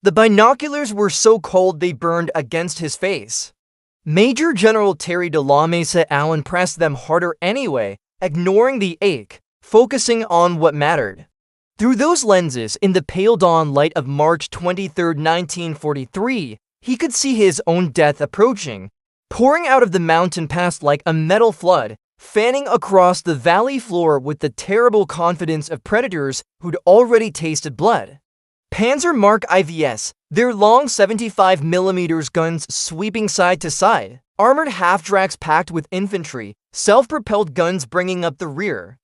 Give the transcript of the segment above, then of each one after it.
The binoculars were so cold they burned against his face. Major General Terry de la Mesa Allen pressed them harder anyway, ignoring the ache, focusing on what mattered. Through those lenses, in the pale dawn light of March 23, 1943, he could see his own death approaching, pouring out of the mountain pass like a metal flood, fanning across the valley floor with the terrible confidence of predators who'd already tasted blood. Panzer Mark IVs, their long 75mm guns sweeping side to side, armored half-tracks packed with infantry, self-propelled guns bringing up the rear.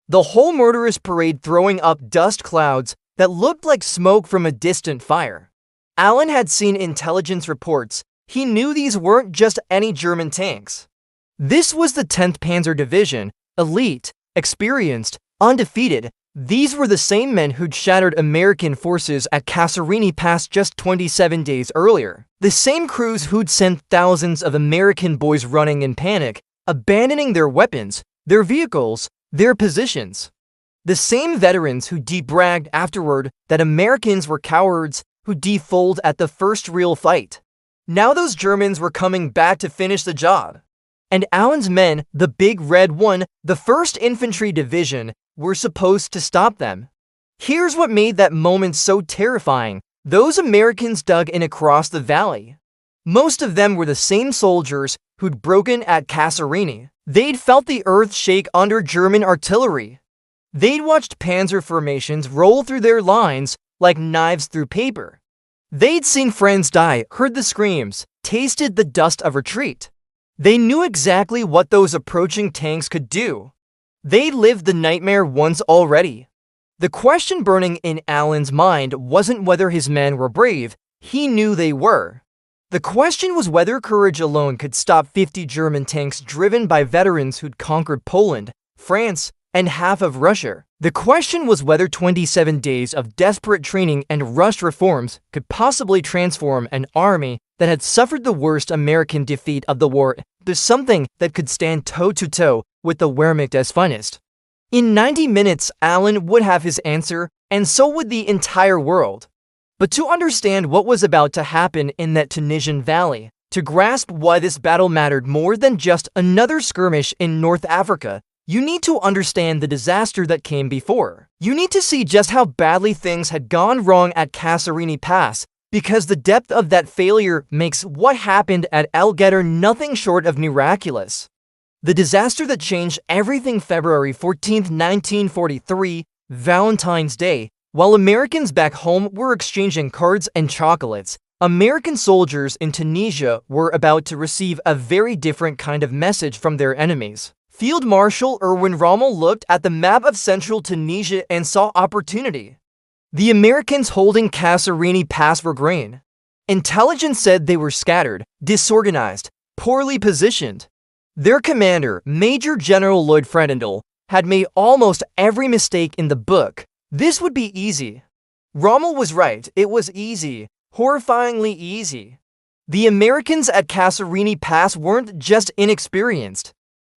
The whole murderous parade throwing up dust clouds that looked like smoke from a distant fire. Allen had seen intelligence reports. He knew these weren't just any German tanks. This was the 10th Panzer Division, elite, experienced, undefeated. These were the same men who'd shattered American forces at Kasserine Pass just 27 days earlier. The same crews who'd sent thousands of American boys running in panic, abandoning their weapons, their vehicles, their positions. The same veterans who bragged afterward that Americans were cowards who defolded at the first real fight. Now those Germans were coming back to finish the job. And Allen's men, the Big Red One, the 1st Infantry Division, were supposed to stop them. Here's what made that moment so terrifying. Those Americans dug in across the valley. Most of them were the same soldiers who'd broken at Kasserine. They'd felt the earth shake under German artillery. They'd watched panzer formations roll through their lines like knives through paper. They'd seen friends die, heard the screams, tasted the dust of retreat. They knew exactly what those approaching tanks could do. They'd lived the nightmare once already. The question burning in Allen's mind wasn't whether his men were brave. He knew they were. The question was whether courage alone could stop 50 German tanks driven by veterans who'd conquered Poland, France, and half of Russia. The question was whether 27 days of desperate training and rushed reforms could possibly transform an army that had suffered the worst American defeat of the war to something that could stand toe-to-toe with the Wehrmacht's finest. In 90 minutes, Allen would have his answer, and so would the entire world. But to understand what was about to happen in that Tunisian valley, to grasp why this battle mattered more than just another skirmish in North Africa, you need to understand the disaster that came before. You need to see just how badly things had gone wrong at Kasserine Pass, because the depth of that failure makes what happened at Guettar nothing short of miraculous. The disaster that changed everything February 14, 1943, Valentine's Day, while Americans back home were exchanging cards and chocolates, American soldiers in Tunisia were about to receive a very different kind of message from their enemies. Field Marshal Erwin Rommel looked at the map of central Tunisia and saw opportunity. The Americans holding Kasserine Pass were green. Intelligence said they were scattered, disorganized, poorly positioned. Their commander, Major General Lloyd Fredendall, had made almost every mistake in the book. This would be easy. Rommel was right, it was easy, horrifyingly easy. The Americans at Kasserine Pass weren't just inexperienced.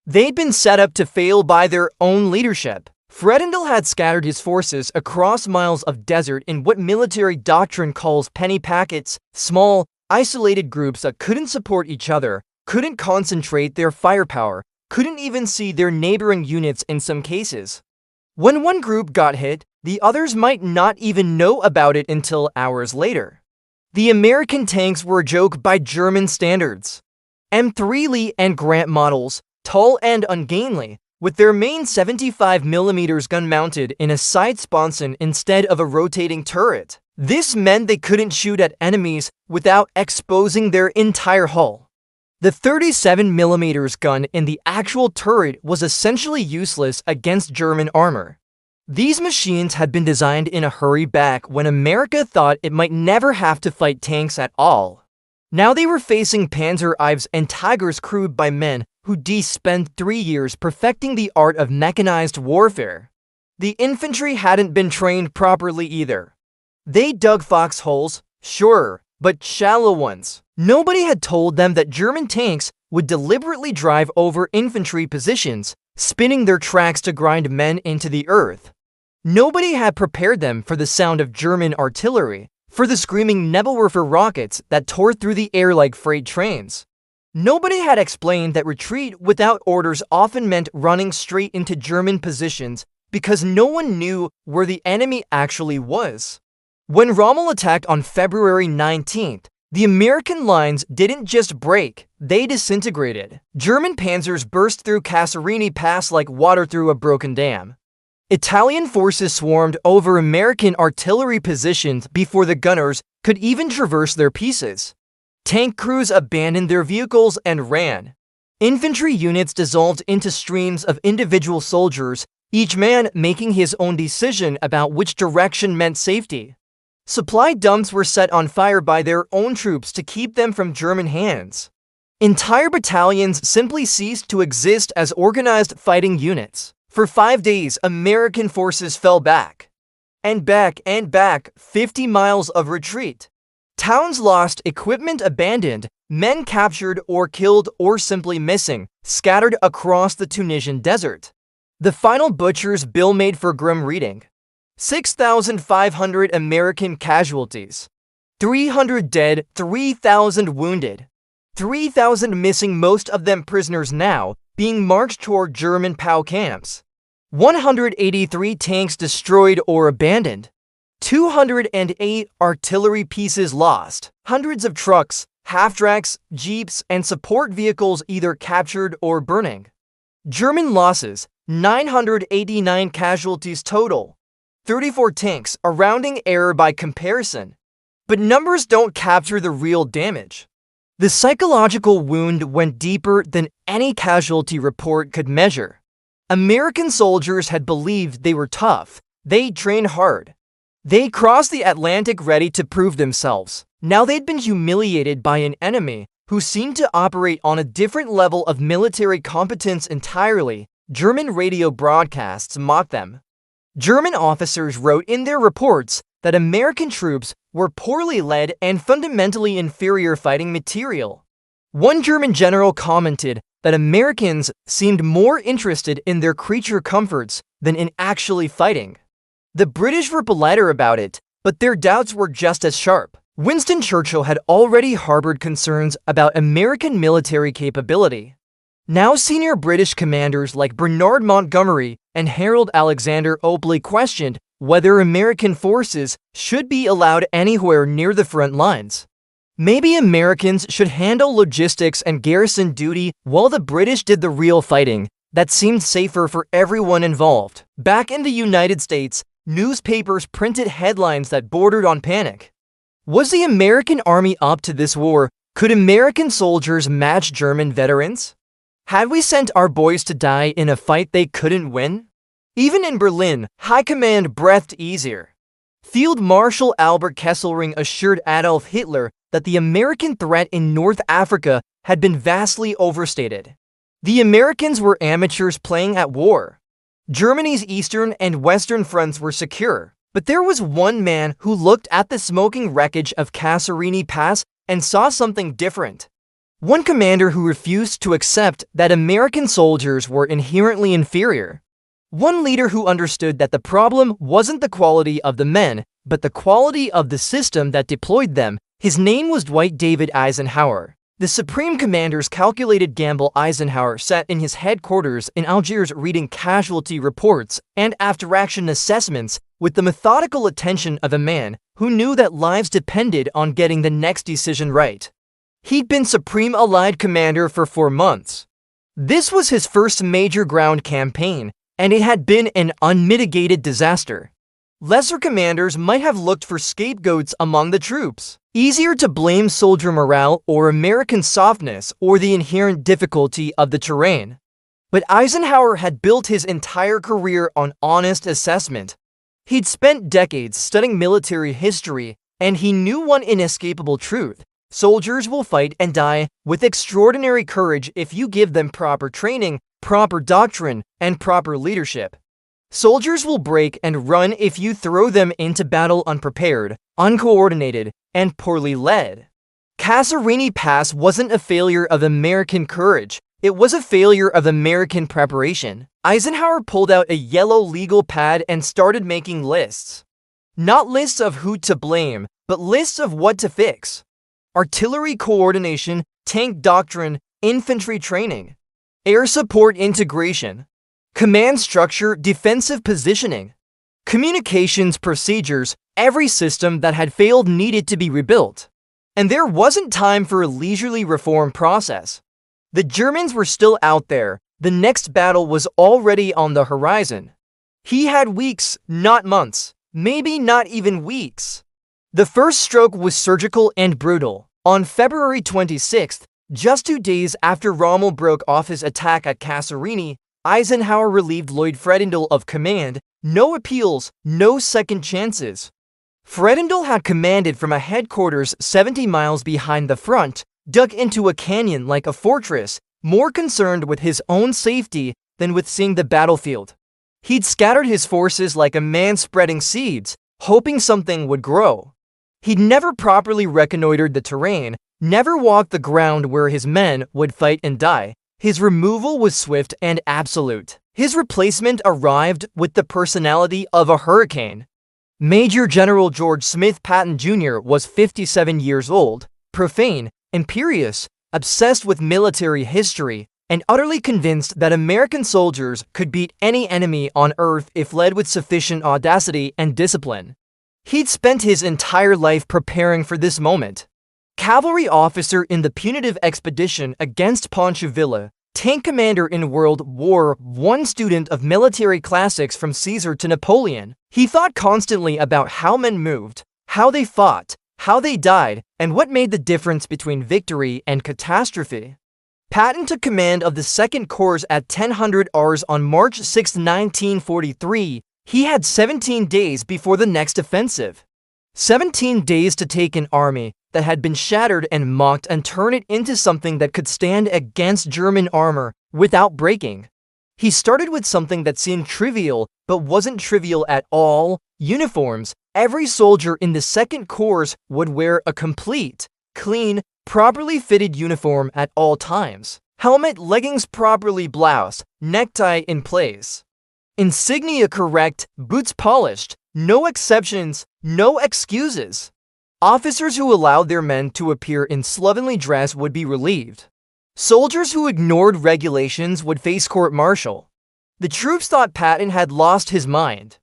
They'd been set up to fail by their own leadership. Fredendall had scattered his forces across miles of desert in what military doctrine calls penny packets, small, isolated groups that couldn't support each other, couldn't concentrate their firepower, couldn't even see their neighboring units in some cases. When one group got hit, the others might not even know about it until hours later. The American tanks were a joke by German standards. M3 Lee and Grant models, tall and ungainly, with their main 75mm gun mounted in a side sponson instead of a rotating turret. This meant they couldn't shoot at enemies without exposing their entire hull. The 37mm gun in the actual turret was essentially useless against German armor. These machines had been designed in a hurry back when America thought it might never have to fight tanks at all. Now they were facing Panzer IVs and Tigers crewed by men who'd spent 3 years perfecting the art of mechanized warfare. The infantry hadn't been trained properly either. They dug foxholes, sure, but shallow ones. Nobody had told them that German tanks would deliberately drive over infantry positions, spinning their tracks to grind men into the earth. Nobody had prepared them for the sound of German artillery, for the screaming Nebelwerfer rockets that tore through the air like freight trains. Nobody had explained that retreat without orders often meant running straight into German positions because no one knew where the enemy actually was. When Rommel attacked on February 19th, the American lines didn't just break, they disintegrated. German panzers burst through Kasserine Pass like water through a broken dam. Italian forces swarmed over American artillery positions before the gunners could even traverse their pieces. Tank crews abandoned their vehicles and ran. Infantry units dissolved into streams of individual soldiers, each man making his own decision about which direction meant safety. Supply dumps were set on fire by their own troops to keep them from German hands. Entire battalions simply ceased to exist as organized fighting units. For 5 days, American forces fell back. And back, 50 miles of retreat. Towns lost, equipment abandoned, men captured or killed or simply missing, scattered across the Tunisian desert. The final butcher's bill made for grim reading. 6,500 American casualties. 300 dead, 3,000 wounded. 3,000 missing, most of them prisoners now, being marched toward German POW camps. 183 tanks destroyed or abandoned. 208 artillery pieces lost. Hundreds of trucks, half-tracks, jeeps, and support vehicles either captured or burning. German losses, 989 casualties total. 34 tanks, a rounding error by comparison. But numbers don't capture the real damage. The psychological wound went deeper than any casualty report could measure. American soldiers had believed they were tough. They trained hard. They crossed the Atlantic ready to prove themselves. Now they'd been humiliated by an enemy who seemed to operate on a different level of military competence entirely. German radio broadcasts mocked them. German officers wrote in their reports that American troops were poorly led and fundamentally inferior fighting material. One German general commented that Americans seemed more interested in their creature comforts than in actually fighting. The British were politer about it, but their doubts were just as sharp. Winston Churchill had already harbored concerns about American military capability. Now senior British commanders like Bernard Montgomery and Harold Alexander openly questioned whether American forces should be allowed anywhere near the front lines. Maybe Americans should handle logistics and garrison duty while the British did the real fighting. That seemed safer for everyone involved. Back in the United States, newspapers printed headlines that bordered on panic. Was the American army up to this war? Could American soldiers match German veterans? Had we sent our boys to die in a fight they couldn't win? Even in Berlin, high command breathed easier. Field Marshal Albert Kesselring assured Adolf Hitler that the American threat in North Africa had been vastly overstated. The Americans were amateurs playing at war. Germany's eastern and western fronts were secure, but there was one man who looked at the smoking wreckage of Kasserine Pass and saw something different. One commander who refused to accept that American soldiers were inherently inferior. One leader who understood that the problem wasn't the quality of the men, but the quality of the system that deployed them. His name was Dwight David Eisenhower. The Supreme Commander's calculated gamble. Eisenhower sat in his headquarters in Algiers reading casualty reports and after-action assessments with the methodical attention of a man who knew that lives depended on getting the next decision right. He'd been Supreme Allied Commander for 4 months. This was his first major ground campaign, and it had been an unmitigated disaster. Lesser commanders might have looked for scapegoats among the troops. Easier to blame soldier morale or American softness or the inherent difficulty of the terrain. But Eisenhower had built his entire career on honest assessment. He'd spent decades studying military history, and he knew one inescapable truth. Soldiers will fight and die with extraordinary courage if you give them proper training, proper doctrine, and proper leadership. Soldiers will break and run if you throw them into battle unprepared, uncoordinated, and poorly led. Kasserine Pass wasn't a failure of American courage, it was a failure of American preparation. Eisenhower pulled out a yellow legal pad and started making lists. Not lists of who to blame, but lists of what to fix. Artillery coordination, tank doctrine, infantry training, air support integration, command structure, defensive positioning, communications procedures. Every system that had failed needed to be rebuilt. And there wasn't time for a leisurely reform process. The Germans were still out there. The next battle was already on the horizon. He had weeks, not months, maybe not even weeks. The first stroke was surgical and brutal. On February 26th, just 2 days after Rommel broke off his attack at Kasserine, Eisenhower relieved Lloyd Fredendall of command. No appeals, no second chances. Fredendall had commanded from a headquarters 70 miles behind the front, dug into a canyon like a fortress, more concerned with his own safety than with seeing the battlefield. He'd scattered his forces like a man spreading seeds, hoping something would grow. He'd never properly reconnoitered the terrain, never walked the ground where his men would fight and die. His removal was swift and absolute. His replacement arrived with the personality of a hurricane. Major General George Smith Patton Jr. was 57 years old, profane, imperious, obsessed with military history, and utterly convinced that American soldiers could beat any enemy on earth if led with sufficient audacity and discipline. He'd spent his entire life preparing for this moment. Cavalry officer in the punitive expedition against Poncho Villa, tank commander in World War I, student of military classics from Caesar to Napoleon, he thought constantly about how men moved, how they fought, how they died, and what made the difference between victory and catastrophe. Patton took command of the 2nd Corps at 1000 hours on March 6, 1943. He had 17 days before the next offensive. 17 days to take an army that had been shattered and mocked and turn it into something that could stand against German armor without breaking. He started with something that seemed trivial but wasn't trivial at all: uniforms. Every soldier in the 2nd Corps would wear a complete, clean, properly fitted uniform at all times. Helmet, leggings properly bloused, necktie in place. Insignia correct, boots polished, no exceptions, no excuses. Officers who allowed their men to appear in slovenly dress would be relieved. Soldiers who ignored regulations would face court-martial. The troops thought Patton had lost his mind.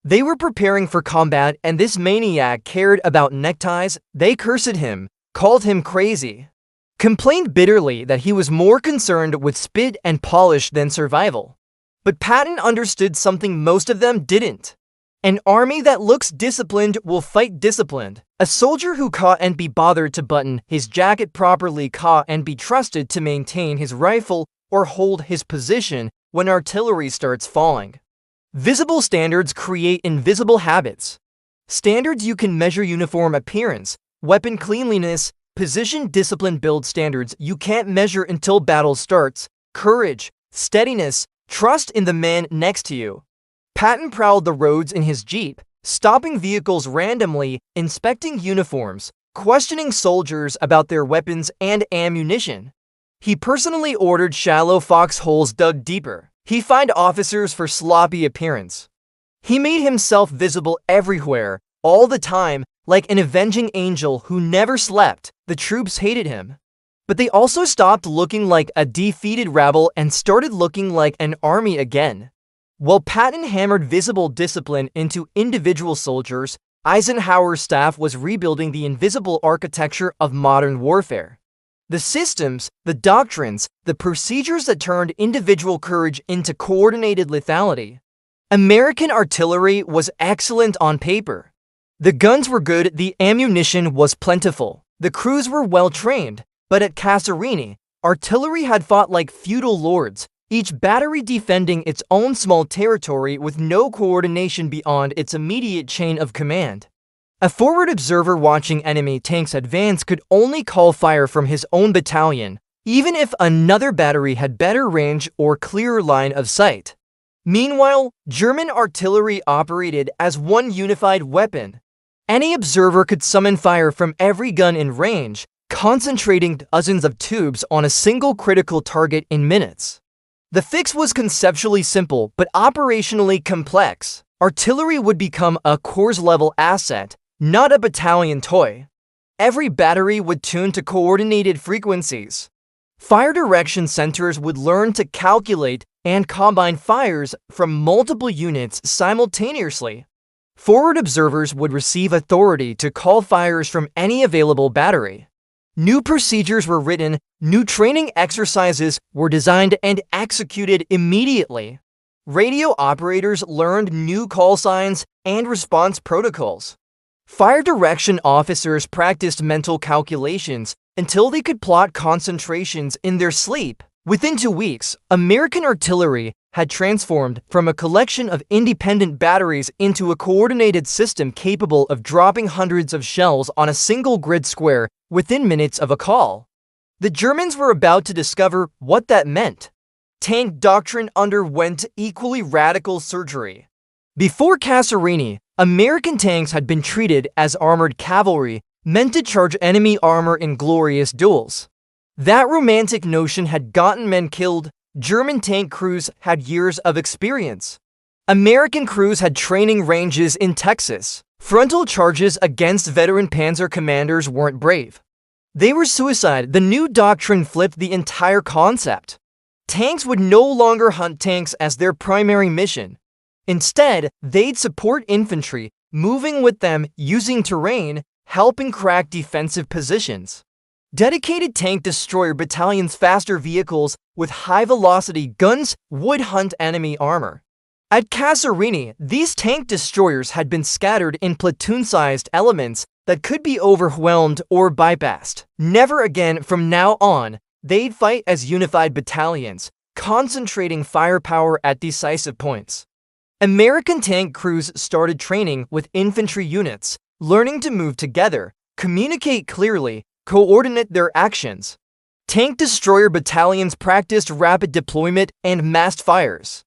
They were preparing for combat, and this maniac cared about neckties. They cursed him, called him crazy, complained bitterly that he was more concerned with spit and polish than survival. But Patton understood something most of them didn't. An army that looks disciplined will fight disciplined. A soldier who can't and be bothered to button his jacket properly can't and be trusted to maintain his rifle or hold his position when artillery starts falling. Visible standards create invisible habits. Standards you can measure: uniform appearance, weapon cleanliness, position discipline. Build standards you can't measure until battle starts: courage, steadiness, trust in the man next to you. Patton prowled the roads in his Jeep, stopping vehicles randomly, inspecting uniforms, questioning soldiers about their weapons and ammunition. He personally ordered shallow foxholes dug deeper. He fined officers for sloppy appearance. He made himself visible everywhere, all the time, like an avenging angel who never slept. The troops hated him. But they also stopped looking like a defeated rabble and started looking like an army again. While Patton hammered visible discipline into individual soldiers, Eisenhower's staff was rebuilding the invisible architecture of modern warfare. The systems, the doctrines, the procedures that turned individual courage into coordinated lethality. American artillery was excellent on paper. The guns were good, the ammunition was plentiful, the crews were well trained, but at Kasserine, artillery had fought like feudal lords, each battery defending its own small territory with no coordination beyond its immediate chain of command. A forward observer watching enemy tanks advance could only call fire from his own battalion, even if another battery had better range or clearer line of sight. Meanwhile, German artillery operated as one unified weapon. Any observer could summon fire from every gun in range, concentrating dozens of tubes on a single critical target in minutes. The fix was conceptually simple but operationally complex. Artillery would become a corps-level asset, not a battalion toy. Every battery would tune to coordinated frequencies. Fire direction centers would learn to calculate and combine fires from multiple units simultaneously. Forward observers would receive authority to call fires from any available battery. New procedures were written, new training exercises were designed and executed immediately. Radio operators learned new call signs and response protocols. Fire direction officers practiced mental calculations until they could plot concentrations in their sleep. Within 2 weeks, American artillery had transformed from a collection of independent batteries into a coordinated system capable of dropping hundreds of shells on a single grid square within minutes of a call. The Germans were about to discover what that meant. Tank doctrine underwent equally radical surgery. Before Kasserine, American tanks had been treated as armored cavalry, meant to charge enemy armor in glorious duels. That romantic notion had gotten men killed. German tank crews had years of experience. American crews had training ranges in Texas. Frontal charges against veteran Panzer commanders weren't brave. They were suicide. The new doctrine flipped the entire concept. Tanks would no longer hunt tanks as their primary mission. Instead, they'd support infantry, moving with them, using terrain, helping crack defensive positions. Dedicated tank destroyer battalions, faster vehicles with high-velocity guns, would hunt enemy armor. At Kasserine, these tank destroyers had been scattered in platoon-sized elements that could be overwhelmed or bypassed. Never again from now on, they'd fight as unified battalions, concentrating firepower at decisive points. American tank crews started training with infantry units, learning to move together, communicate clearly, coordinate their actions. Tank destroyer battalions practiced rapid deployment and massed fires.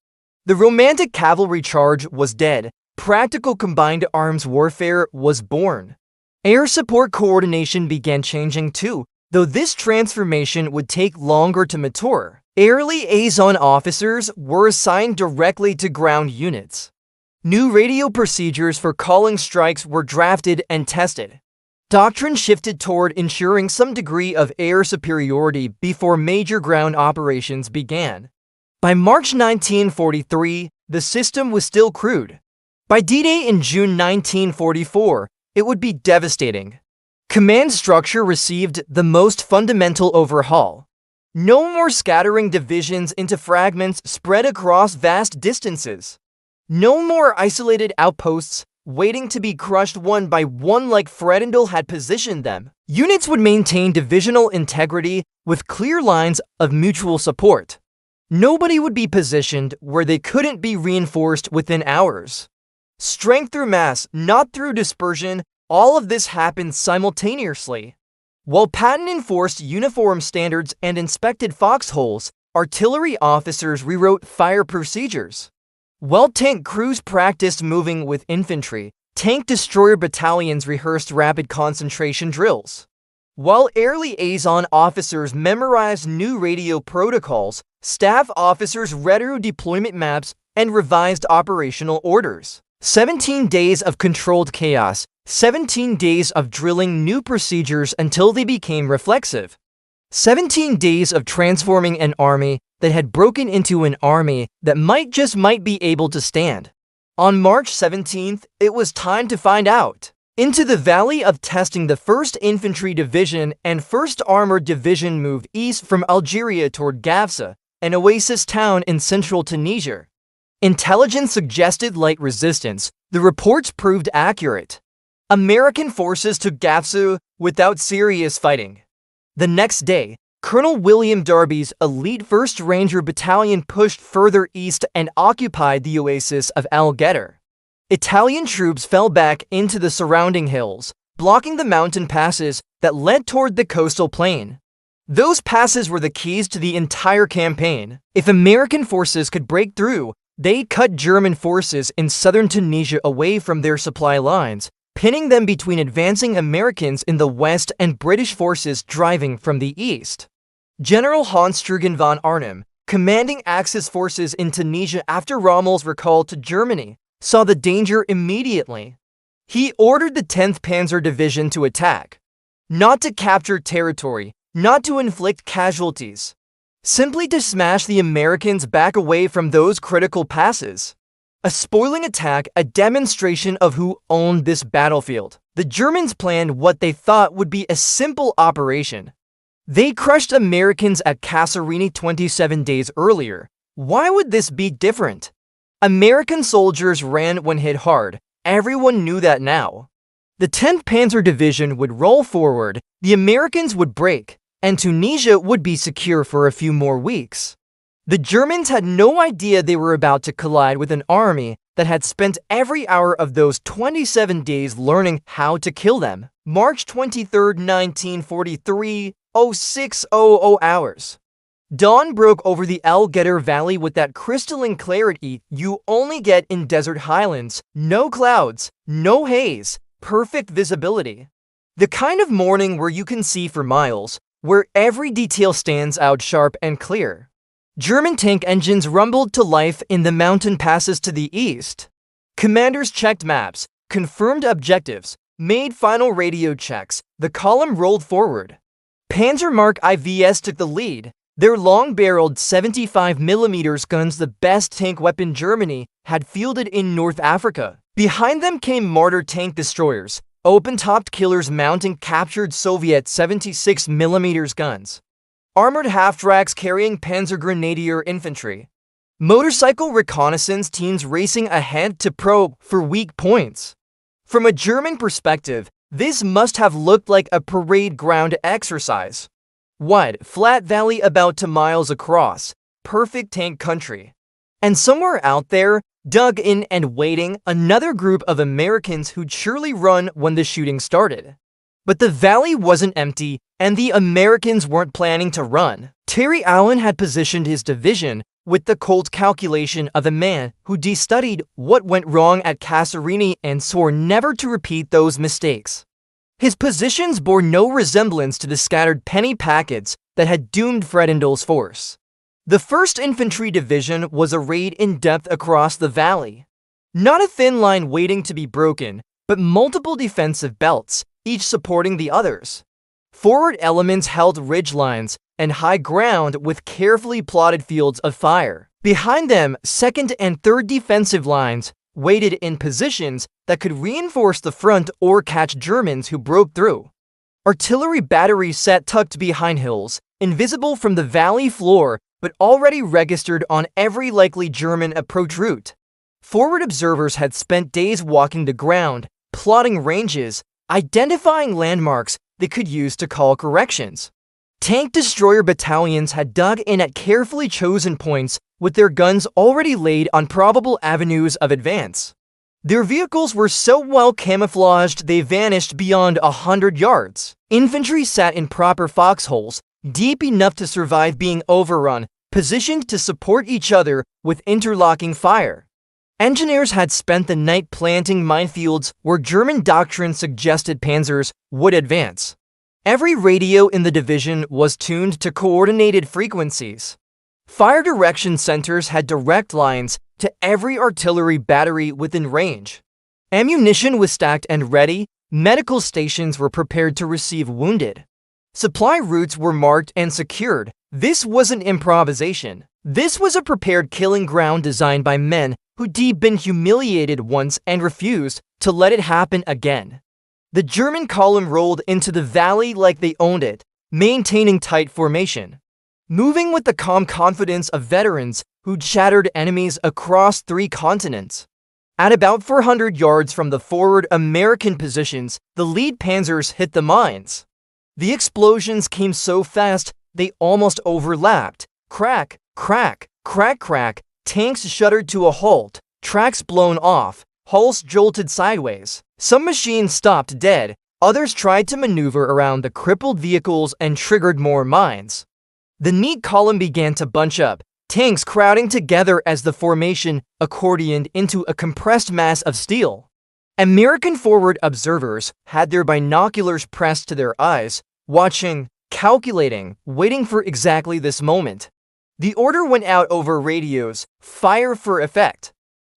The romantic cavalry charge was dead. Practical combined arms warfare was born. Air support coordination began changing too, though this transformation would take longer to mature. Air liaison officers were assigned directly to ground units. New radio procedures for calling strikes were drafted and tested. Doctrine shifted toward ensuring some degree of air superiority before major ground operations began. By March 1943, the system was still crude. By D-Day in June 1944, it would be devastating. Command structure received the most fundamental overhaul. No more scattering divisions into fragments spread across vast distances. No more isolated outposts waiting to be crushed one by one like Fredendall had positioned them. Units would maintain divisional integrity with clear lines of mutual support. Nobody would be positioned where they couldn't be reinforced within hours. Strength through mass, not through dispersion, all of this happened simultaneously. While Patton enforced uniform standards and inspected foxholes, artillery officers rewrote fire procedures. While tank crews practiced moving with infantry, tank destroyer battalions rehearsed rapid concentration drills. While air liaison officers memorized new radio protocols, staff officers read through deployment maps and revised operational orders. 17 days of controlled chaos, 17 days of drilling new procedures until they became reflexive. 17 days of transforming an army that had broken into an army that might be able to stand. On March 17th, it was time to find out. Into the Valley of Testing, the 1st Infantry Division and 1st Armored Division moved east from Algeria toward Gafsa, an oasis town in central Tunisia. Intelligence suggested light resistance. The reports proved accurate. American forces took Gafsa without serious fighting. The next day, Colonel William Darby's elite 1st Ranger Battalion pushed further east and occupied the oasis of Guettar. Italian troops fell back into the surrounding hills, blocking the mountain passes that led toward the coastal plain. Those passes were the keys to the entire campaign. If American forces could break through, they'd cut German forces in southern Tunisia away from their supply lines, pinning them between advancing Americans in the west and British forces driving from the east. General Hans-Jürgen von Arnim, commanding Axis forces in Tunisia after Rommel's recall to Germany, saw the danger immediately. He ordered the 10th Panzer Division to attack, not to capture territory, not to inflict casualties, simply to smash the Americans back away from those critical passes. A spoiling attack, a demonstration of who owned this battlefield. The Germans planned what they thought would be a simple operation. They crushed Americans at Kasserine 27 days earlier. Why would this be different? American soldiers ran when hit hard. Everyone knew that now. The 10th Panzer Division would roll forward, the Americans would break, and Tunisia would be secure for a few more weeks. The Germans had no idea they were about to collide with an army that had spent every hour of those 27 days learning how to kill them. March 23, 1943, 0600 hours. Dawn broke over the Guettar Valley with that crystalline clarity you only get in desert highlands. No clouds, no haze, perfect visibility. The kind of morning where you can see for miles, where every detail stands out sharp and clear. German tank engines rumbled to life in the mountain passes to the east. Commanders checked maps, confirmed objectives, made final radio checks. The column rolled forward. Panzer Mark IVs took the lead. Their long-barreled 75mm guns, the best tank weapon Germany had fielded in North Africa. Behind them came Marder tank destroyers, open-topped killers mounting captured Soviet 76mm guns. Armored half-tracks carrying Panzer Grenadier infantry. Motorcycle reconnaissance teams racing ahead to probe for weak points. From a German perspective, this must have looked like a parade ground exercise. Wide, flat valley about 2 miles across, perfect tank country. And somewhere out there, dug in and waiting, another group of Americans who'd surely run when the shooting started. But the valley wasn't empty, and the Americans weren't planning to run. Terry Allen had positioned his division with the cold calculation of a man who de-studied what went wrong at Kasserine and swore never to repeat those mistakes. His positions bore no resemblance to the scattered penny packets that had doomed Fredendel's force. The 1st Infantry Division was arrayed in depth across the valley. Not a thin line waiting to be broken, but multiple defensive belts, each supporting the others. Forward elements held ridge lines and high ground with carefully plotted fields of fire. Behind them, 2nd and 3rd defensive lines waited in positions that could reinforce the front or catch Germans who broke through. Artillery batteries sat tucked behind hills, invisible from the valley floor, but already registered on every likely German approach route. Forward observers had spent days walking the ground, plotting ranges, identifying landmarks they could use to call corrections. Tank destroyer battalions had dug in at carefully chosen points with their guns already laid on probable avenues of advance. Their vehicles were so well camouflaged they vanished beyond 100 yards. Infantry sat in proper foxholes, deep enough to survive being overrun, positioned to support each other with interlocking fire. Engineers had spent the night planting minefields where German doctrine suggested panzers would advance. Every radio in the division was tuned to coordinated frequencies. Fire direction centers had direct lines to every artillery battery within range. Ammunition was stacked and ready. Medical stations were prepared to receive wounded. Supply routes were marked and secured. This wasn't improvisation. This was a prepared killing ground designed by men who'd been humiliated once and refused to let it happen again. The German column rolled into the valley like they owned it, maintaining tight formation. Moving with the calm confidence of veterans who'd shattered enemies across 3 continents. At about 400 yards from the forward American positions, the lead panzers hit the mines. The explosions came so fast they almost overlapped. Crack, crack, crack, crack. Tanks shuddered to a halt, tracks blown off, hulls jolted sideways. Some machines stopped dead, others tried to maneuver around the crippled vehicles and triggered more mines. The neat column began to bunch up, tanks crowding together as the formation accordioned into a compressed mass of steel. American forward observers had their binoculars pressed to their eyes, watching, calculating, waiting for exactly this moment. The order went out over radios, fire for effect.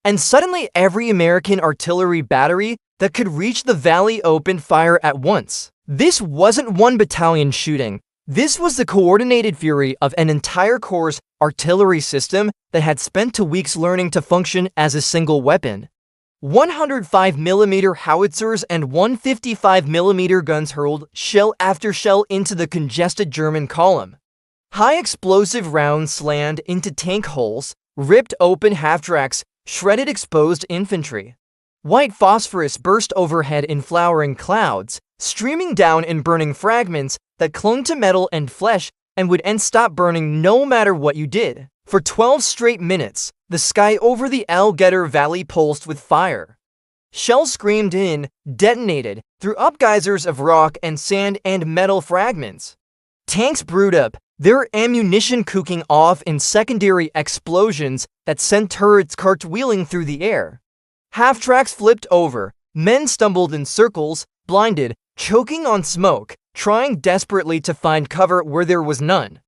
And suddenly every American artillery battery that could reach the valley open fire at once. This wasn't one battalion shooting. This was the coordinated fury of an entire corps' artillery system that had spent 2 weeks learning to function as a single weapon. 105mm howitzers and 155mm guns hurled shell after shell into the congested German column. High explosive rounds slammed into tank hulls, ripped open half-tracks, shredded exposed infantry. White phosphorus burst overhead in flowering clouds, streaming down in burning fragments that clung to metal and flesh and would stop burning no matter what you did. For 12 straight minutes, the sky over the Guettar Valley pulsed with fire. Shells screamed in, detonated, threw up geysers of rock and sand and metal fragments. Tanks brewed up, their ammunition cooking off in secondary explosions that sent turrets cartwheeling through the air. Half-tracks flipped over, men stumbled in circles, blinded, choking on smoke, trying desperately to find cover where there was none.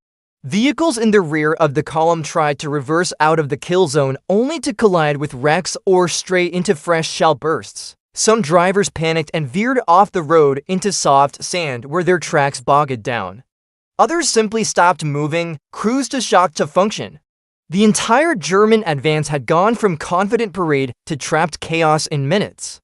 Vehicles in the rear of the column tried to reverse out of the kill zone only to collide with wrecks or stray into fresh shell bursts. Some drivers panicked and veered off the road into soft sand where their tracks bogged down. Others simply stopped moving, cruised to shock to function. The entire German advance had gone from confident parade to trapped chaos in minutes.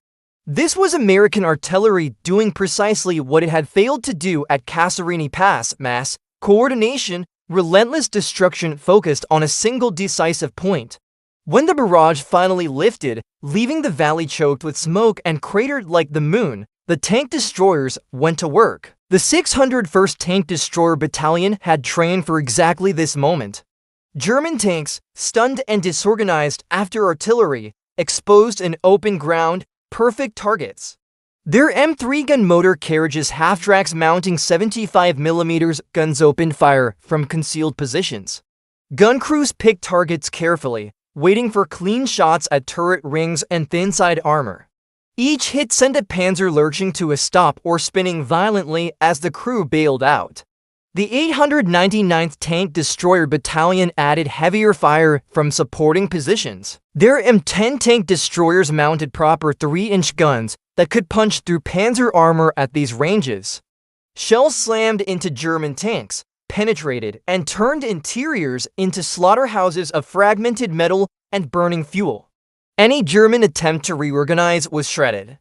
This was American artillery doing precisely what it had failed to do at Kasserine Pass: mass coordination, relentless destruction focused on a single decisive point. When the barrage finally lifted, leaving the valley choked with smoke and cratered like the moon, the tank destroyers went to work. The 601st Tank Destroyer Battalion had trained for exactly this moment. German tanks, stunned and disorganized after artillery, exposed in open ground, perfect targets. Their M3 gun motor carriages half-tracks mounting 75mm guns opened fire from concealed positions. Gun crews picked targets carefully, waiting for clean shots at turret rings and thin-side armor. Each hit sent a panzer lurching to a stop or spinning violently as the crew bailed out. The 899th Tank Destroyer Battalion added heavier fire from supporting positions. Their M10 tank destroyers mounted proper 3-inch guns that could punch through panzer armor at these ranges. Shells slammed into German tanks, penetrated, and turned interiors into slaughterhouses of fragmented metal and burning fuel. Any German attempt to reorganize was shredded.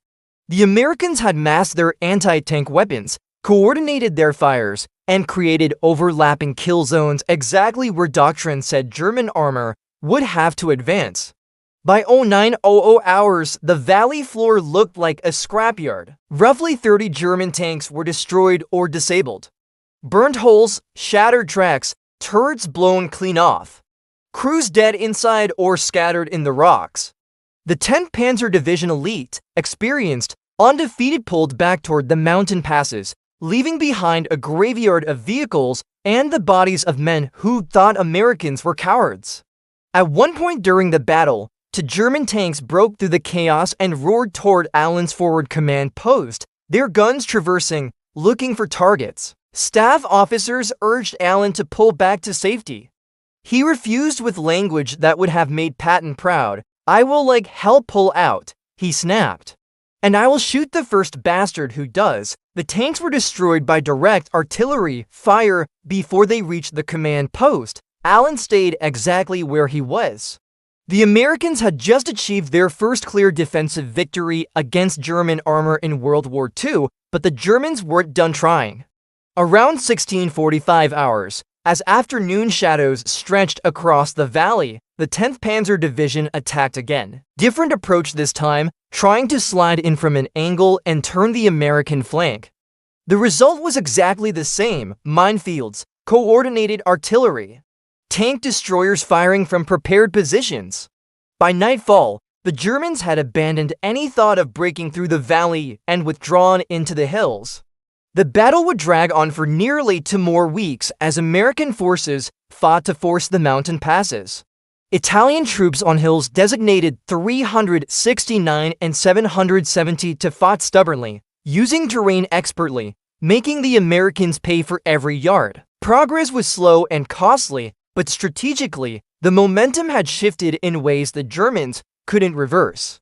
The Americans had massed their anti-tank weapons, coordinated their fires, and created overlapping kill zones exactly where doctrine said German armor would have to advance. By 0900 hours, the valley floor looked like a scrapyard. Roughly 30 German tanks were destroyed or disabled. Burned holes, shattered tracks, turrets blown clean off. Crews dead inside or scattered in the rocks. The 10th Panzer Division elite, experienced, undefeated pulled back toward the mountain passes, leaving behind a graveyard of vehicles and the bodies of men who thought Americans were cowards. At one point during the battle, 2 German tanks broke through the chaos and roared toward Allen's forward command post, their guns traversing, looking for targets. Staff officers urged Allen to pull back to safety. He refused with language that would have made Patton proud. "I will like hell pull out," he snapped. "And I will shoot the first bastard who does." The tanks were destroyed by direct artillery fire before they reached the command post. Allen stayed exactly where he was. The Americans had just achieved their first clear defensive victory against German armor in World War II, but the Germans weren't done trying. Around 1645 hours, as afternoon shadows stretched across the valley, the 10th Panzer Division attacked again. Different approach this time, trying to slide in from an angle and turn the American flank. The result was exactly the same: minefields, coordinated artillery, tank destroyers firing from prepared positions. By nightfall, the Germans had abandoned any thought of breaking through the valley and withdrawn into the hills. The battle would drag on for nearly 2 more weeks as American forces fought to force the mountain passes. Italian troops on hills designated 369 and 770 to fought stubbornly, using terrain expertly, making the Americans pay for every yard. Progress was slow and costly, but strategically, the momentum had shifted in ways the Germans couldn't reverse.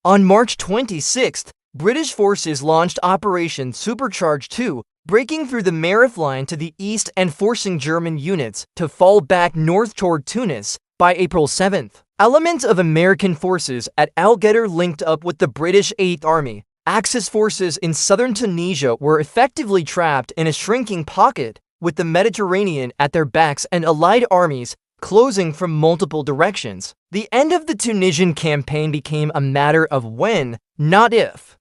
On March 26th, British forces launched Operation Supercharge 2, breaking through the Marif line to the east and forcing German units to fall back north toward Tunis by April 7th. Elements of American forces at Guettar linked up with the British 8th Army. Axis forces in southern Tunisia were effectively trapped in a shrinking pocket, with the Mediterranean at their backs and Allied armies closing from multiple directions. The end of the Tunisian campaign became a matter of when, not if.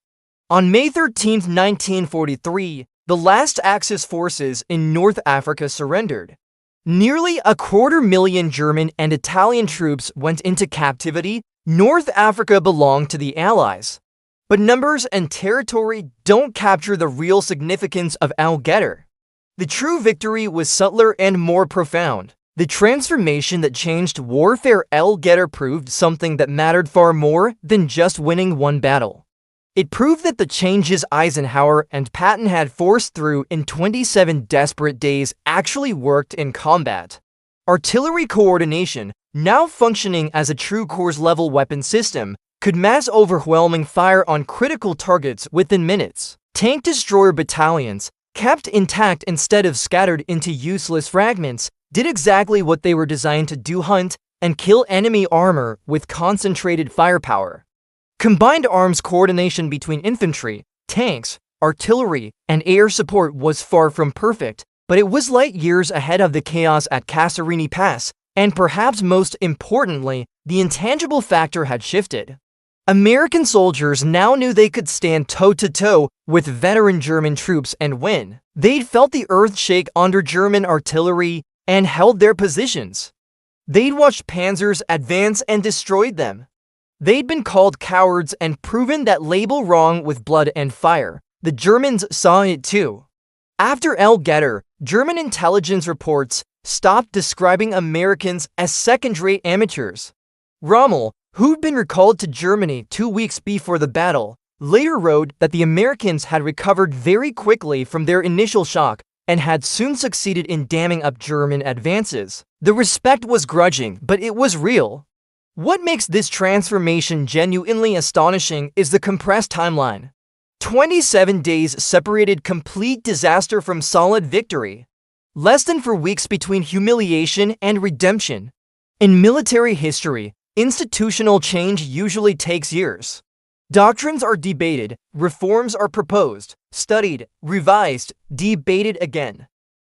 On May 13, 1943, the last Axis forces in North Africa surrendered. Nearly 250,000 German and Italian troops went into captivity. North Africa belonged to the Allies. But numbers and territory don't capture the real significance of Guettar. The true victory was subtler and more profound. The transformation that changed warfare. Guettar proved something that mattered far more than just winning one battle. It proved that the changes Eisenhower and Patton had forced through in 27 desperate days actually worked in combat. Artillery coordination, now functioning as a true corps-level weapon system, could mass overwhelming fire on critical targets within minutes. Tank destroyer battalions, kept intact instead of scattered into useless fragments, did exactly what they were designed to do: hunt and kill enemy armor with concentrated firepower. Combined arms coordination between infantry, tanks, artillery, and air support was far from perfect, but it was light years ahead of the chaos at Kasserine Pass, and perhaps most importantly, the intangible factor had shifted. American soldiers now knew they could stand toe-to-toe with veteran German troops and win. They'd felt the earth shake under German artillery and held their positions. They'd watched panzers advance and destroyed them. They'd been called cowards and proven that label wrong with blood and fire. The Germans saw it too. After Guettar, German intelligence reports stopped describing Americans as second-rate amateurs. Rommel, who'd been recalled to Germany 2 weeks before the battle, later wrote that the Americans had recovered very quickly from their initial shock and had soon succeeded in damming up German advances. The respect was grudging, but it was real. What makes this transformation genuinely astonishing is the compressed timeline. 27 days separated complete disaster from solid victory. Less than 4 weeks between humiliation and redemption. In military history, institutional change usually takes years. Doctrines are debated, reforms are proposed, studied, revised, debated again.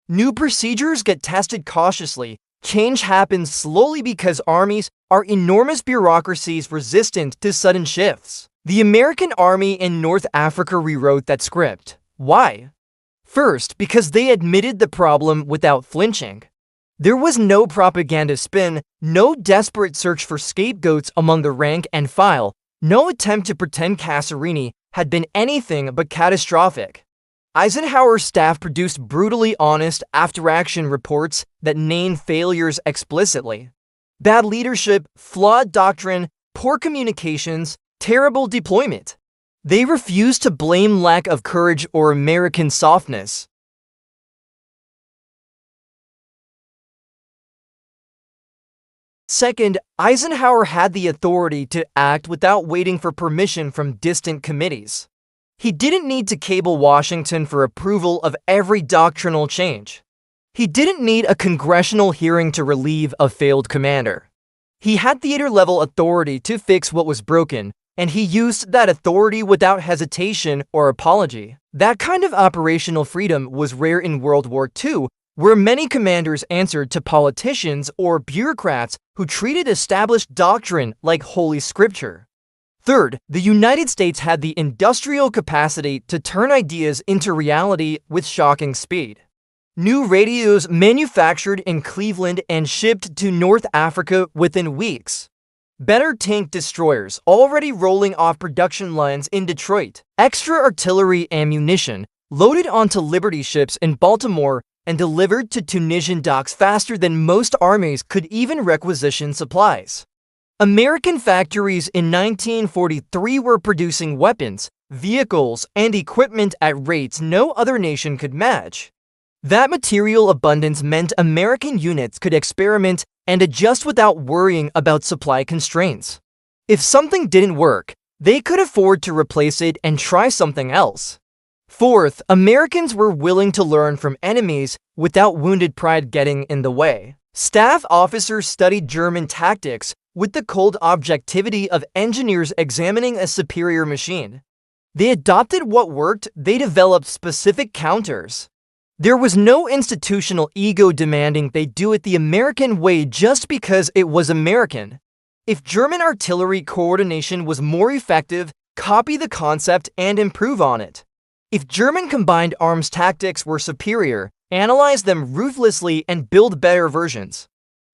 New procedures get tested cautiously. Change happens slowly because armies are enormous bureaucracies resistant to sudden shifts. The American army in North Africa rewrote that script. Why? First, because they admitted the problem without flinching. There was no propaganda spin, no desperate search for scapegoats among the rank and file, no attempt to pretend Kasserine had been anything but catastrophic. Eisenhower's staff produced brutally honest after-action reports that named failures explicitly. Bad leadership, flawed doctrine, poor communications, terrible deployment. They refused to blame lack of courage or American softness. Second, Eisenhower had the authority to act without waiting for permission from distant committees. He didn't need to cable Washington for approval of every doctrinal change. He didn't need a congressional hearing to relieve a failed commander. He had theater-level authority to fix what was broken, and he used that authority without hesitation or apology. That kind of operational freedom was rare in World War II, where many commanders answered to politicians or bureaucrats who treated established doctrine like Holy Scripture. Third, the United States had the industrial capacity to turn ideas into reality with shocking speed. New radios manufactured in Cleveland and shipped to North Africa within weeks. Better tank destroyers already rolling off production lines in Detroit. Extra artillery ammunition loaded onto Liberty ships in Baltimore and delivered to Tunisian docks faster than most armies could even requisition supplies. American factories in 1943 were producing weapons, vehicles, and equipment at rates no other nation could match. That material abundance meant American units could experiment and adjust without worrying about supply constraints. If something didn't work, They could afford to replace it and try something else. Fourth, Americans were willing to learn from enemies without wounded pride getting in the way. Staff officers studied German tactics with the cold objectivity of engineers examining a superior machine. They adopted what worked, they developed specific counters. There was no institutional ego demanding they do it the American way just because it was American. If German artillery coordination was more effective, copy the concept and improve on it. If German combined arms tactics were superior, analyze them ruthlessly and build better versions.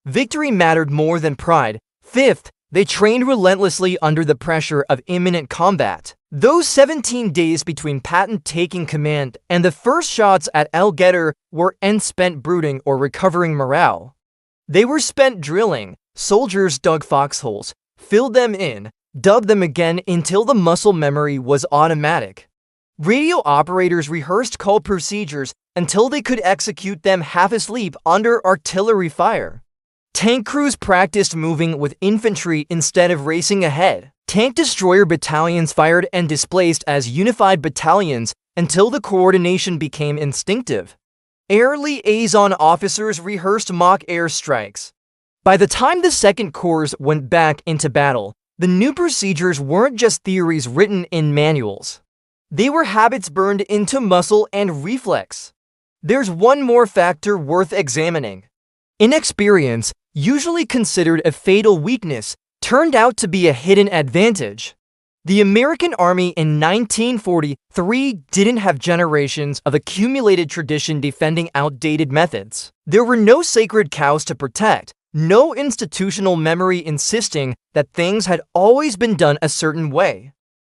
Victory mattered more than pride. Fifth, they trained relentlessly under the pressure of imminent combat. Those 17 days between Patton taking command and the first shots at Guettar weren't spent brooding or recovering morale. They were spent drilling. Soldiers dug foxholes, filled them in, dug them again until the muscle memory was automatic. Radio operators rehearsed call procedures until they could execute them half asleep under artillery fire. Tank crews practiced moving with infantry instead of racing ahead. Tank destroyer battalions fired and displaced as unified battalions until the coordination became instinctive. Air liaison officers rehearsed mock air strikes. By the time the Second Corps went back into battle, the new procedures weren't just theories written in manuals. They were habits burned into muscle and reflex. There's one more factor worth examining. Inexperience, usually considered a fatal weakness, turned out to be a hidden advantage. The American Army in 1943 didn't have generations of accumulated tradition defending outdated methods. There were no sacred cows to protect, no institutional memory insisting that things had always been done a certain way.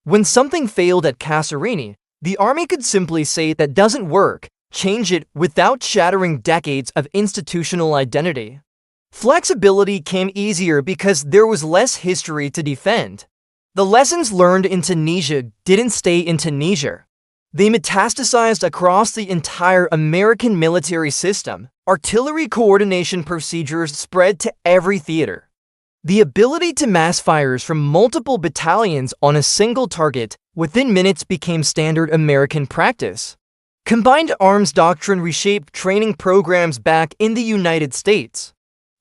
When something failed at Kasserine, the Army could simply say that doesn't work, change it without shattering decades of institutional identity. Flexibility came easier because there was less history to defend. The lessons learned in Tunisia didn't stay in Tunisia. They metastasized across the entire American military system. Artillery coordination procedures spread to every theater. The ability to mass fires from multiple battalions on a single target within minutes became standard American practice. Combined arms doctrine reshaped training programs back in the United States.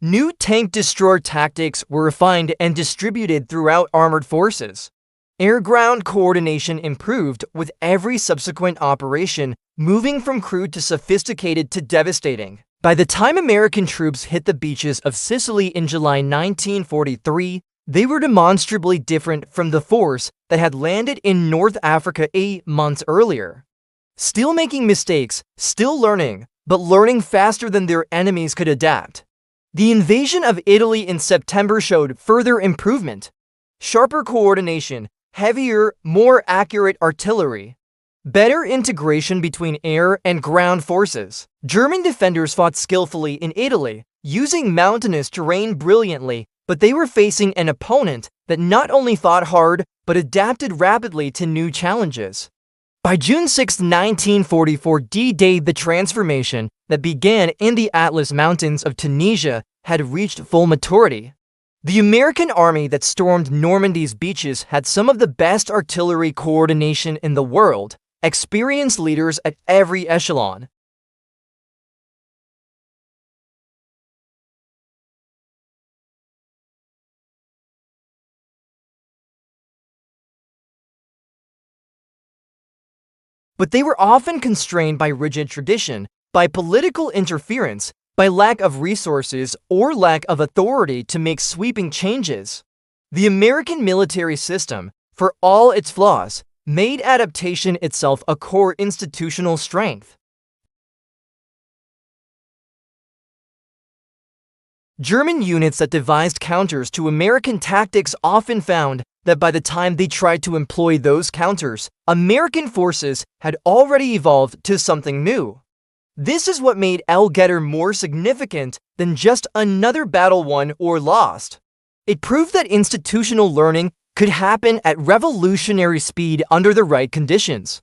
New tank destroyer tactics were refined and distributed throughout armored forces. Air-ground coordination improved with every subsequent operation, moving from crude to sophisticated to devastating. By the time American troops hit the beaches of Sicily in July 1943, they were demonstrably different from the force that had landed in North Africa 8 months earlier. Still making mistakes, still learning, but learning faster than their enemies could adapt. The invasion of Italy in September showed further improvement. Sharper coordination, heavier, more accurate artillery. Better integration between air and ground forces. German defenders fought skillfully in Italy, using mountainous terrain brilliantly, but they were facing an opponent that not only fought hard, but adapted rapidly to new challenges. By June 6, 1944, D-Day, the transformation that began in the Atlas Mountains of Tunisia had reached full maturity. The American army that stormed Normandy's beaches had some of the best artillery coordination in the world, experienced leaders at every echelon. But they were often constrained by rigid tradition, by political interference, by lack of resources, or lack of authority to make sweeping changes. The American military system, for all its flaws, made adaptation itself a core institutional strength. German units that devised counters to American tactics often found that by the time they tried to employ those counters, American forces had already evolved to something new. This is what made Guettar more significant than just another battle won or lost. It proved that institutional learning could happen at revolutionary speed under the right conditions.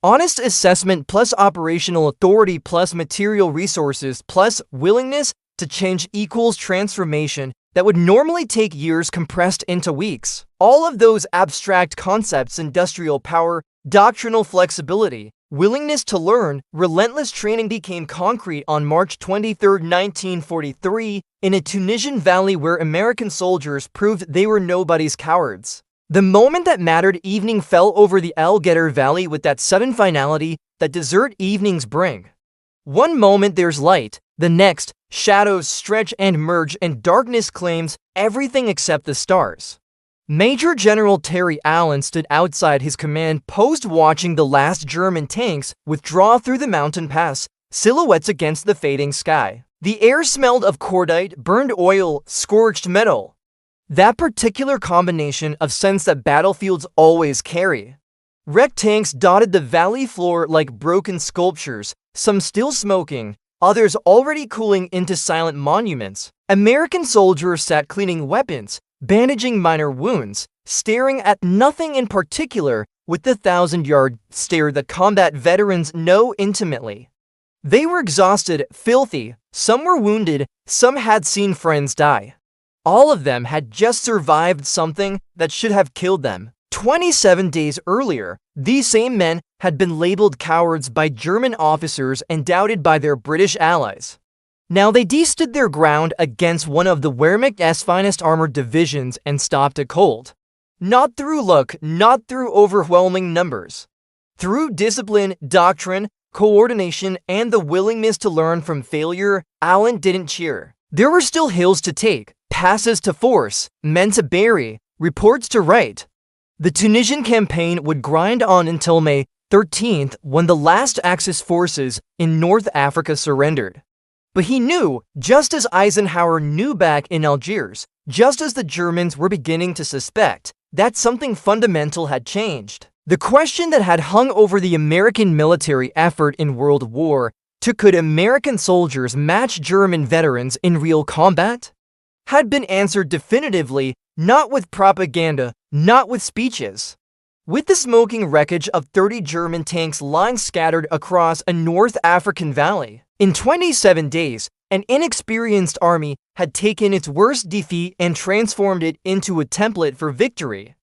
Honest assessment plus operational authority plus material resources plus willingness to change equals transformation that would normally take years compressed into weeks. All of those abstract concepts: industrial power, doctrinal flexibility, willingness to learn, relentless training became concrete on March 23, 1943, in a Tunisian valley where American soldiers proved they were nobody's cowards. The moment that mattered, evening fell over the Guettar Valley with that sudden finality that desert evenings bring. One moment there's light, the next, shadows stretch and merge and darkness claims everything except the stars. Major General Terry Allen stood outside his command post watching the last German tanks withdraw through the mountain pass, silhouettes against the fading sky. The air smelled of cordite, burned oil, scorched metal. That particular combination of scents that battlefields always carry. Wrecked tanks dotted the valley floor like broken sculptures, some still smoking, others already cooling into silent monuments. American soldiers sat cleaning weapons, bandaging minor wounds, staring at nothing in particular with the 1,000-yard stare that combat veterans know intimately. They were exhausted, filthy, some were wounded, some had seen friends die. All of them had just survived something that should have killed them. 27 days earlier, these same men had been labeled cowards by German officers and doubted by their British allies. Now they stood their ground against one of the Wehrmacht's finest armored divisions and stopped it cold. Not through luck, not through overwhelming numbers. Through discipline, doctrine, coordination, and the willingness to learn from failure, Allen didn't cheer. There were still hills to take, passes to force, men to bury, reports to write. The Tunisian campaign would grind on until May 13th, when the last Axis forces in North Africa surrendered. But he knew, just as Eisenhower knew back in Algiers, just as the Germans were beginning to suspect, that something fundamental had changed. The question that had hung over the American military effort in World War II, could American soldiers match German veterans in real combat, had been answered definitively, not with propaganda, not with speeches. With the smoking wreckage of 30 German tanks lying scattered across a North African valley. In 27 days, an inexperienced army had taken its worst defeat and transformed it into a template for victory.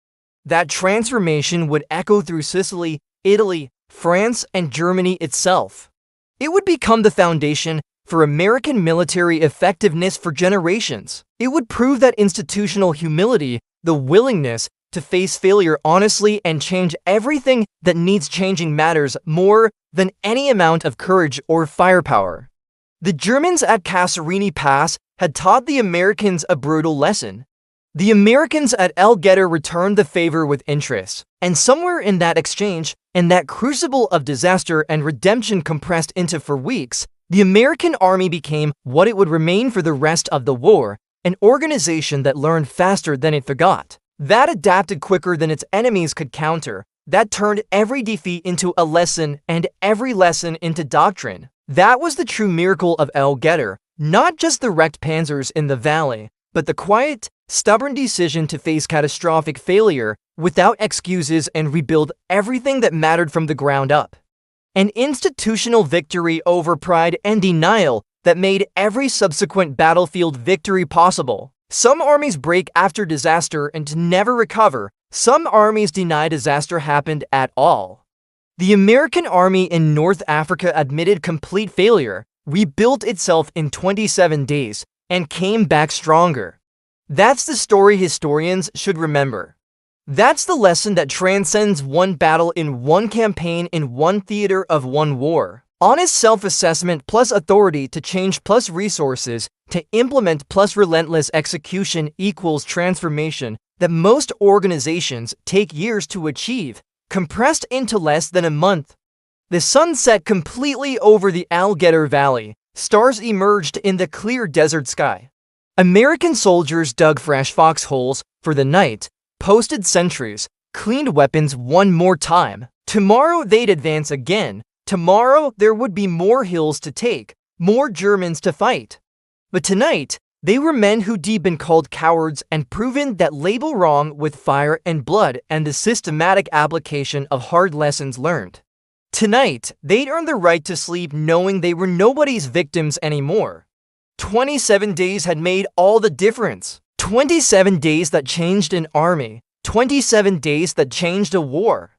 That transformation would echo through Sicily, Italy, France, and Germany itself. It would become the foundation for American military effectiveness for generations. It would prove that institutional humility, the willingness to face failure honestly and change everything that needs changing, matters more than any amount of courage or firepower. The Germans at Kasserine Pass had taught the Americans a brutal lesson. The Americans at Guettar returned the favor with interest, and somewhere in that exchange, in that crucible of disaster and redemption compressed into 4 weeks, the American army became what it would remain for the rest of the war, an organization that learned faster than it forgot, that adapted quicker than its enemies could counter, that turned every defeat into a lesson and every lesson into doctrine. That was the true miracle of Guettar, not just the wrecked panzers in the valley, but the quiet, stubborn decision to face catastrophic failure without excuses and rebuild everything that mattered from the ground up. An institutional victory over pride and denial that made every subsequent battlefield victory possible. Some armies break after disaster and never recover. Some armies deny disaster happened at all. The American army in North Africa admitted complete failure, rebuilt itself in 27 days, and came back stronger. That's the story historians should remember. That's the lesson that transcends one battle in one campaign in one theater of one war. Honest self-assessment plus authority to change plus resources to implement plus relentless execution equals transformation that most organizations take years to achieve, compressed into less than a month. The sun set completely over the Guettar Valley. Stars emerged in the clear desert sky. American soldiers dug fresh foxholes for the night, posted sentries, cleaned weapons one more time. Tomorrow they'd advance again. Tomorrow there would be more hills to take, more Germans to fight. But tonight, they were men who'd been called cowards and proven that label wrong with fire and blood and the systematic application of hard lessons learned. Tonight, they'd earned the right to sleep knowing they were nobody's victims anymore. 27 days had made all the difference. 27 days that changed an army, 27 days that changed a war.